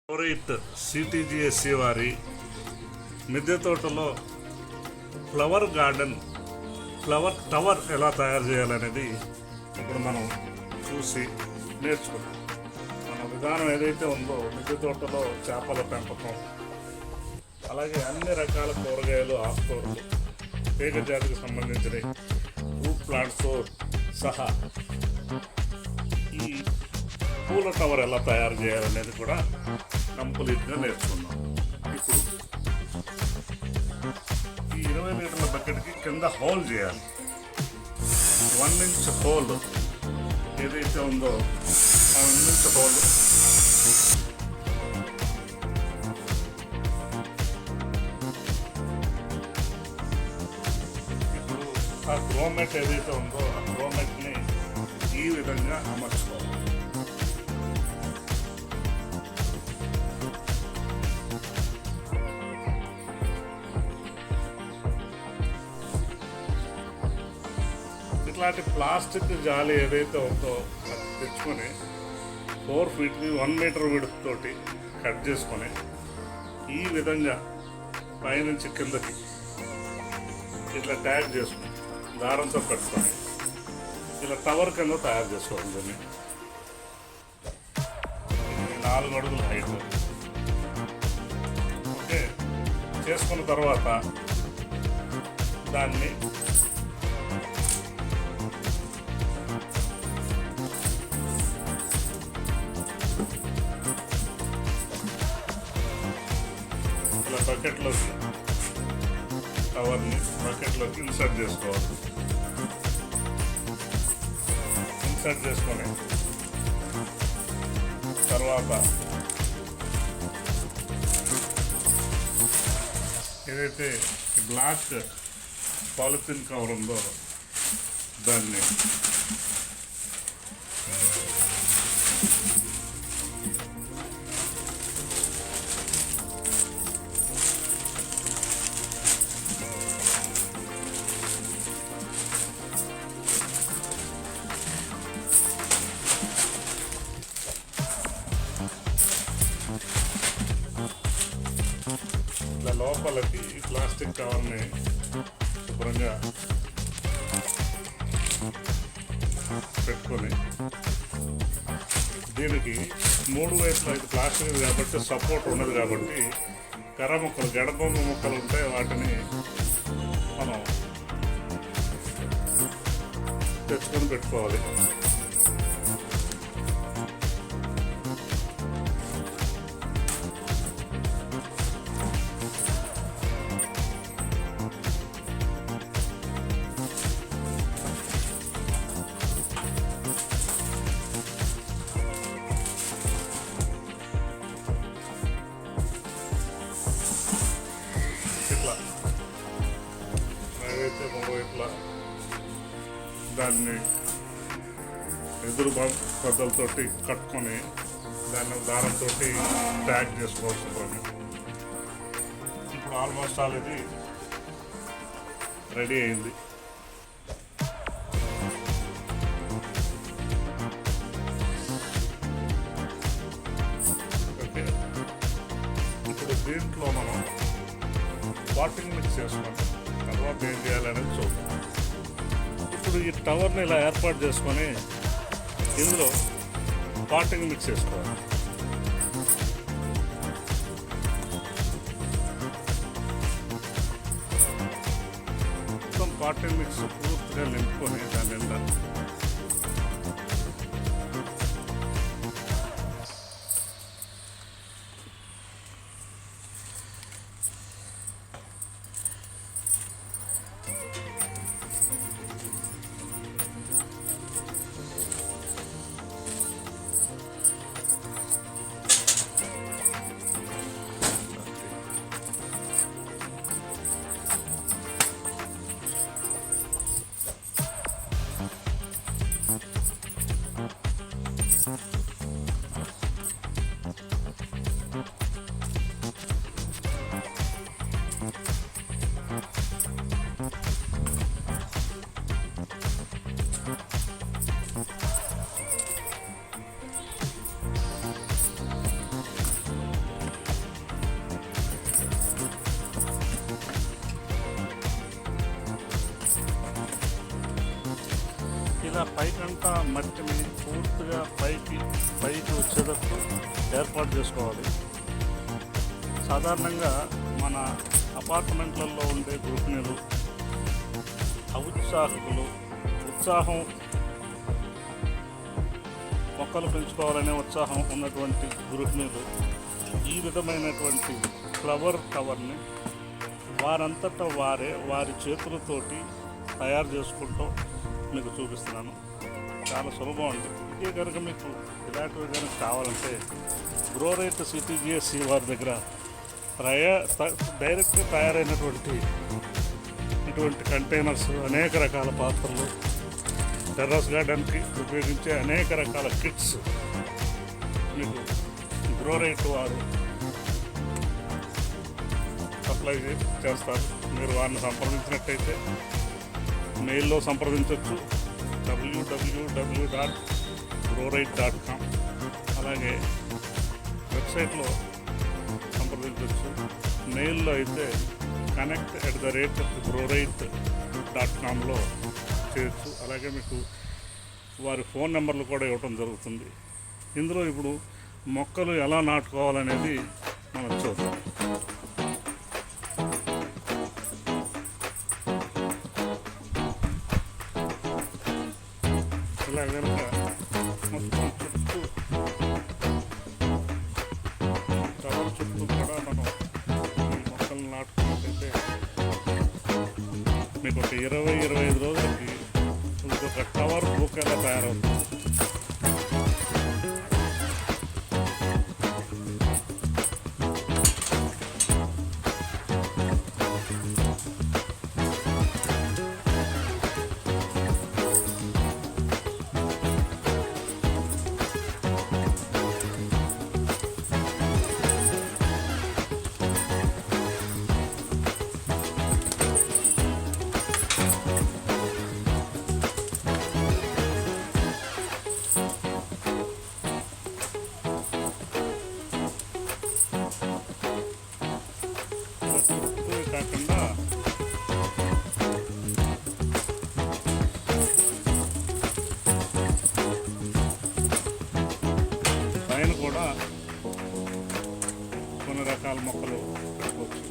Favourite సిటీజీఎస్సీ వారి మిద్దె తోటలో ఫ్లవర్ గార్డెన్ ఫ్లవర్ టవర్ ఎలా తయారు చేయాలనేది ఇప్పుడు మనం చూసి నేర్చుకున్నాం. మన విధానం ఏదైతే ఉందో మిద్దె తోటలో చేపల పెంపకం, అలాగే అన్ని రకాల కూరగాయలు, ఆకుకూరలు, తీగ జాతికి సంబంధించిన ఫ్రూట్ ప్లాంట్స్తో సహా ఈ పూల టవర్ ఎలా తయారు చేయాలనేది కూడా కంప్లీట్గా నేర్చుకున్నాం. ఇప్పుడు ఈ 20 లీటర్ల బకెట్కి కింద హోల్ చేయాలి. 1 ఇంచ్ హోల్ ఏదైతే ఉందో ఆ 1 ఇంచ్ హోల్ ఇప్పుడు ఆ గ్రోమెట్ ఏదైతే ఉందో ఆ గ్రోమెట్ని ఈ విధంగా అమర్చుకోవాలి. ఇట్లాంటి ప్లాస్టిక్ జాలి ఏదైతే ఉందో అది తెచ్చుకొని 4 ఫీట్ని 1 మీటర్ విడుతు తోటి కట్ చేసుకొని ఈ విధంగా పైనుంచి కిందకి ఇట్లా ట్యాగ్ చేసుకొని దారంతో కట్టుకొని ఇలా టవర్ కింద తయారు చేసుకోవాలి. దాన్ని 4 అడుగుల హైట్ ఓకే చేసుకున్న తర్వాత దాన్ని బకెట్లోకి టవర్ని బకెట్లోకి ఇన్సర్ట్ చేసుకోవాలి. ఇన్సర్ట్ చేసుకొని తర్వాత ఏదైతే బ్లాక్ పాలిథిన్ కవర్ ఉందో దాన్ని ఇట్లా లోపలికి ఈ ప్లాస్టిక్ కవర్ని శుభ్రంగా పెట్టుకొని దీనికి 3 వైపులా ఇది ప్లాస్టిక్ కాబట్టి సపోర్ట్ ఉన్నది కాబట్టి కర్ర ముక్కలు, గడబొమ్మ ముక్కలు ఉంటాయి, వాటిని మనం తెచ్చుకొని పెట్టుకోవాలి. ఇట్లా ఏదైతే వైపులా దాన్ని ఎదురు బద్దలతోటి కట్టుకొని దాన్ని దారంతో ట్యాగ్ చేసుకోవచ్చు. ఇప్పుడు ఆల్మోస్ట్ ఆల్ ఇది రెడీ అయింది. ఓకే ఇప్పుడు దీంట్లో మనం వాటింగ్ మిక్స్ చేసుకొని తర్వాత ఏం చేయాలనేది చూద్దాం. ఇప్పుడు ఈ టవర్ని ఇలా ఏర్పాటు చేసుకొని ఇందులో పాటింగ్ మిక్స్ చేసుకోవాలి. మొత్తం పాటింగ్ మిక్స్ పూర్తిగా నింపుకొని దాని నిండా ఇలా పైకంతా మట్టిని పూర్తిగా పైకి వచ్చేటట్టు ఏర్పాటు చేసుకోవాలి. సాధారణంగా మన అపార్ట్మెంట్లలో ఉండే గృహిణులు ఉత్సాహం మొక్కలు పెంచుకోవాలనే ఉత్సాహం ఉన్నటువంటి గృహిణులు ఈ విధమైనటువంటి ఫ్లవర్ కవర్ని వారంతటా వారి చేతులతోటి తయారు చేసుకుంటూ మీకు చూపిస్తున్నాను. చాలా సులభం అండి. ఇదే కనుక మీకు ఇలాంటివి కనుక కావాలంటే గ్రోరైట్ సిటీజీఎస్సి వారి దగ్గర డైరెక్ట్గా తయారైనటువంటి ఇటువంటి కంటైనర్స్, అనేక రకాల పాత్రలు, టెర్రస్ గార్డెన్కి ఉపయోగించే అనేక రకాల కిట్స్ మీకు గ్రోరైట్ వారు సప్లై చేస్తారు. మీరు వారిని సంప్రదించినట్టయితే మెయిల్లో సంప్రదించవచ్చు, www.growrite.com. అలాగే వెబ్సైట్లో సంప్రదించవచ్చు. మెయిల్లో అయితే connect@growrite.comలో చేయొచ్చు. అలాగే మీకు వారి ఫోన్ నెంబర్లు కూడా ఇవ్వటం జరుగుతుంది. ఇందులో ఇప్పుడు మొక్కలు ఎలా నాటుకోవాలనేది మనం చూద్దాం. ఇలా కనుక మొత్తం చుట్టూ కూడా మనం ఈ మొక్కలు నాటుకున్నట్టయితే మీకు ఒక 20-25 రోజులకి ఇంకొక టవర్ బుక్ ఎలా తయారవుతుంది. కాకుండా పైన కూడా కొన్ని రకాల మొక్కలు పెట్టుకోవచ్చు.